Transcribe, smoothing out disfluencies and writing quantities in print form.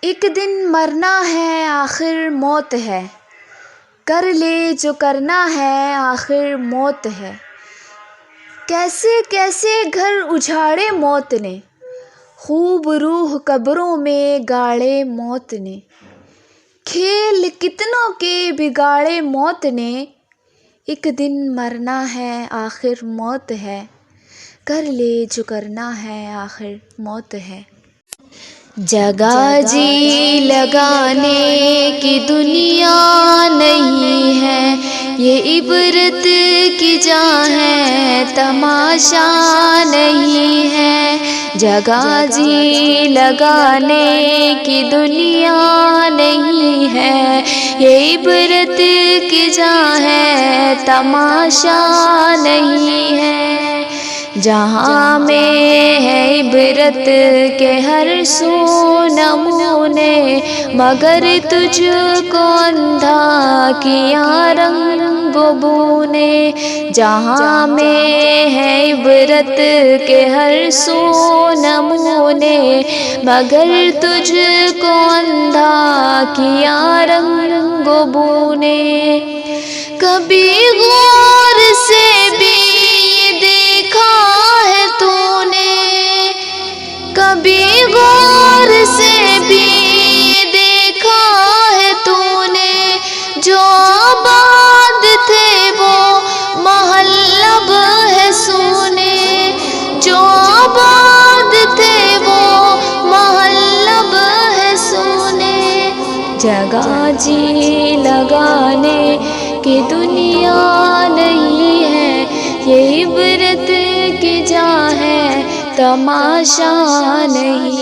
ایک دن مرنا ہے آخر موت ہے، کر لے جو کرنا ہے آخر موت ہے۔ کیسے کیسے گھر اجاڑے موت نے، خوب روح قبروں میں گاڑے موت نے۔ کھیل کتنوں کے بگاڑے موت نے، ایک دن مرنا ہے آخر موت ہے، کر لے جو کرنا ہے آخر موت ہے۔ جگہ جی لگانے کی دنیا نہیں ہے، یہ عبرت کی جا ہے تماشا نہیں ہے۔ جگہ جی لگانے کی دنیا نہیں ہے، یہ عبرت کی جا ہے تماشا نہیں ہے۔ جہاں میں ہے عبرت کے ہر سو نمونے، مگر تجھ کو اندھا کیا رنگ و بو نے۔ جہاں میں ہے عبرت کے ہر سو نمونے، مگر تجھ کو اندھا کیا رنگ و بو نے۔ کبھی غور سے بھی کبھی غور سے بھی دیکھا ہے تو نے، جو آباد تھے وہ محل اب ہے سونے۔ جو آباد تھے وہ محل اب ہے سونے۔ جگہ جی لگانے کی دنیا نہیں ہے، یہ عبرت کی جا ہے تماشا نہیں۔